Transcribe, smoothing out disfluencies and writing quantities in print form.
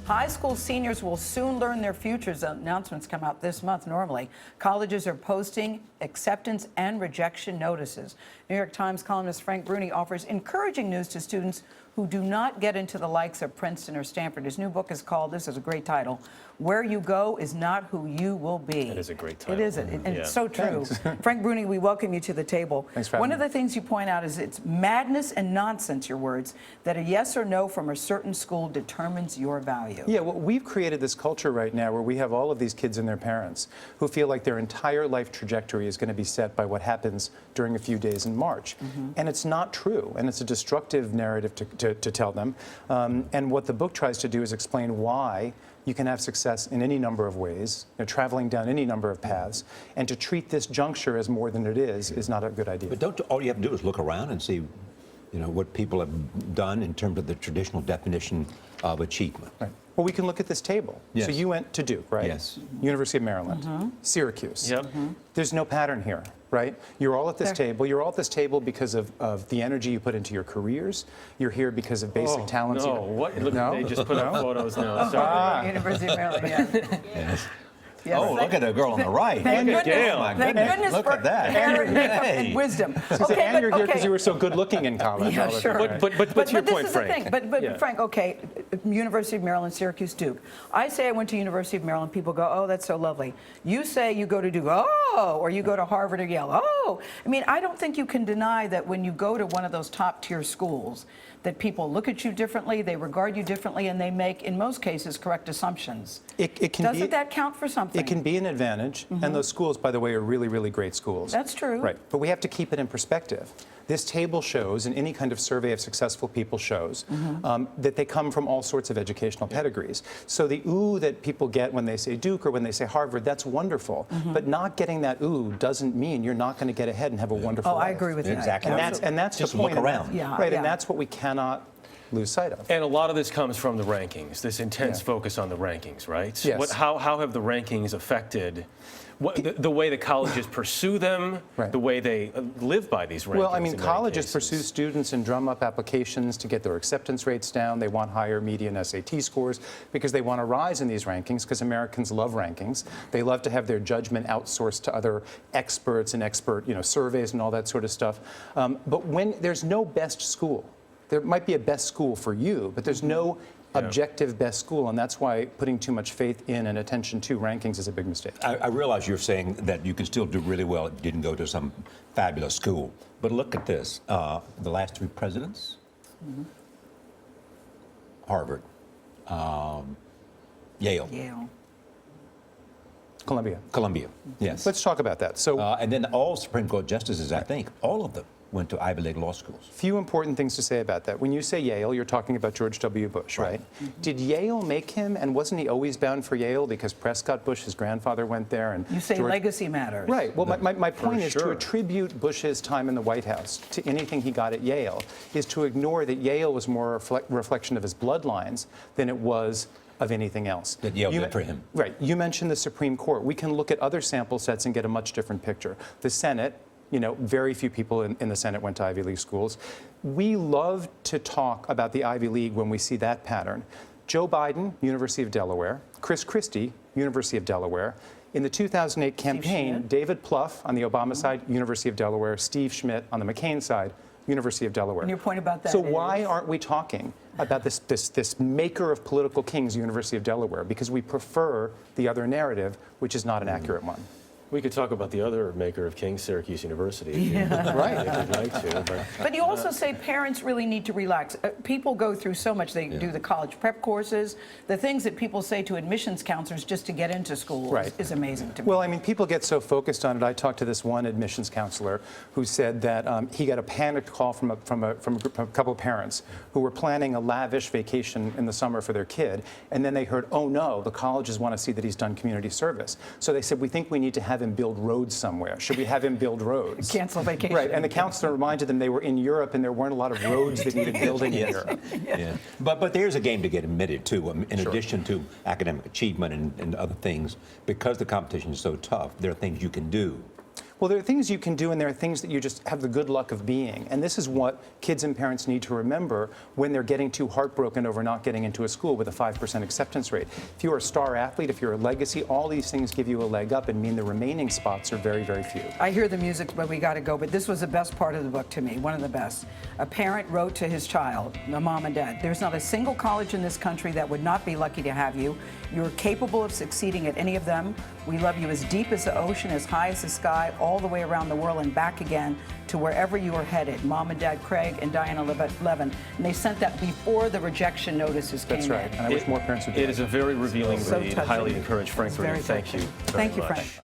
High school seniors will soon learn their futures. Announcements come out this month normally. Colleges are posting acceptance and rejection notices. New York Times columnist Frank Bruni offers encouraging news to students who do not get into the likes of Princeton or Stanford. His new book is called, this is a great title, Where You Go Is Not Who You Will Be. It is a great title. It is, and it's so true. Frank Bruni, we welcome you to the table. Thanks for having One me. of the things you point out is it's madness and nonsense, your words, that a yes or no from a certain school determines your value. Yeah, well, we've created this culture right now where we have all of these kids and their parents who feel like their entire life trajectory is going to be set by what happens during a few days in March. And it's not true, and it's a destructive narrative to tell them. And what the book tries to do is explain why you can have success in any number of ways, traveling down any number of paths, and to treat this juncture as more than it is not a good idea. But don't all you have to do is look around and see, what people have done in terms of the traditional definition of achievement. Right. Well, we can look at this table. Yes. So you went to Duke, right? Yes. University of Maryland, Syracuse. Yep. There's no pattern here, right? You're all at this table. You're all at this table because of the energy you put into your careers. You're here because of basic talents. No, what? Look, No? they just put up photos now. Sorry. University of Maryland, yeah. Yes. Yes. Oh, look at the girl on the right. Thank Look at goodness, Gail. My thank goodness, goodness look for at that. Aaron Hey. and wisdom. And you're here because you were so good looking in college. Yeah, all of sure. you, right? But to your this point, is Frank. the thing. But Yeah. Frank, okay, University of Maryland, Syracuse, Duke. I say I went to University of Maryland. People go, oh, that's so lovely. You say you go to Duke, oh, or you go to Harvard or Yale, oh. I mean, I don't think you can deny that when you go to one of those top tier schools, that people look at you differently, they regard you differently, and they make, in most cases, correct assumptions. Doesn't that count for something? It can be an advantage, and those schools, by the way, are really, really great schools. That's true. Right, but we have to keep it in perspective. This table shows, and any kind of survey of successful people shows, that they come from all sorts of educational pedigrees. So the ooh that people get when they say Duke or when they say Harvard, that's wonderful. But not getting that ooh doesn't mean you're not going to get ahead and have a wonderful life. I agree with that. Exactly. And that's Just the point. look around. Yeah, Right, yeah. and that's what we cannot lose sight of. And a lot of this comes from the rankings, this intense focus on the rankings, right? Yes. How have the rankings affected the way the colleges pursue them, Right. the way they live by these rankings? Well, I mean, in many colleges cases? pursue students and drum up applications to get their acceptance rates down. They want higher median SAT scores because they want to rise in these rankings because Americans love rankings. They love to have their judgment outsourced to other experts and expert, surveys and all that sort of stuff. But when there's no best school, there might be a best school for you, but there's no objective best school, and that's why putting too much faith in and attention to rankings is a big mistake. I realize you're saying that you can still do really well if you didn't go to some fabulous school. But look at this. The last three presidents, Harvard, Yale, Columbia. yes. Let's talk about that. So, And then all Supreme Court justices, I think, all of them went to Ivy League law schools. few important things to say about that. When you say Yale, you're talking about George W. Bush, right? Did Yale make him, and wasn't he always bound for Yale because Prescott Bush, his grandfather, went there? And You say legacy matters. Right. Well, my point is to sure. attribute Bush's time in the White House to anything he got at Yale is to ignore that Yale was more a reflection of his bloodlines than it was of anything else. That Yale did for him. Right. You mentioned the Supreme Court. We can look at other sample sets and get a much different picture. The Senate, very few people in the Senate went to Ivy League schools. We love to talk about the Ivy League when we see that pattern. Joe Biden, University of Delaware. Chris Christie, University of Delaware. In the 2008 campaign, David Plouffe on the Obama side, University of Delaware. Steve Schmidt on the McCain side, University of Delaware. And your point about that So is? why aren't we talking about this maker of political kings, University of Delaware? Because we prefer the other narrative, which is not an accurate one. We could talk about the other maker of kings, Syracuse University, if you Right. if you'd like to. But you also say parents really need to relax. People go through so much. They do the college prep courses. The things that people say to admissions counselors just to get into school is amazing to me. Well, I mean, people get so focused on it. I talked to this one admissions counselor who said that he got a panicked call from a couple of parents who were planning a lavish vacation in the summer for their kid, and then they heard, oh no, the colleges want to see that he's done community service. So they said, we think we need to have him build roads somewhere. Should we have him build roads? Cancel vacation. Right, and the counselor reminded them they were in Europe and there weren't a lot of roads that needed building in Europe. Yeah. But there's a game to get admitted to. In addition to academic achievement and other things, because the competition is so tough, there are things you can do. Well, there are things you can do, and there are things that you just have the good luck of being. And this is what kids and parents need to remember when they're getting too heartbroken over not getting into a school with a 5% acceptance rate. If you're a star athlete, if you're a legacy, all these things give you a leg up and mean the remaining spots are very, very few. I hear the music, but we got to go. But this was the best part of the book to me, one of the best. A parent wrote to his child, the mom and dad, there's not a single college in this country that would not be lucky to have you. You're capable of succeeding at any of them. We love you as deep as the ocean, as high as the sky, all the way around the world and back again to wherever you are headed. Mom and Dad Craig and Diana Levin. And they sent that before the rejection notices came in. That's right. And I wish more parents would do that. It is a very revealing So read. touching. Highly encouraged. Frank It's Bruni, very thank you touching. very Thank you, much. Frank.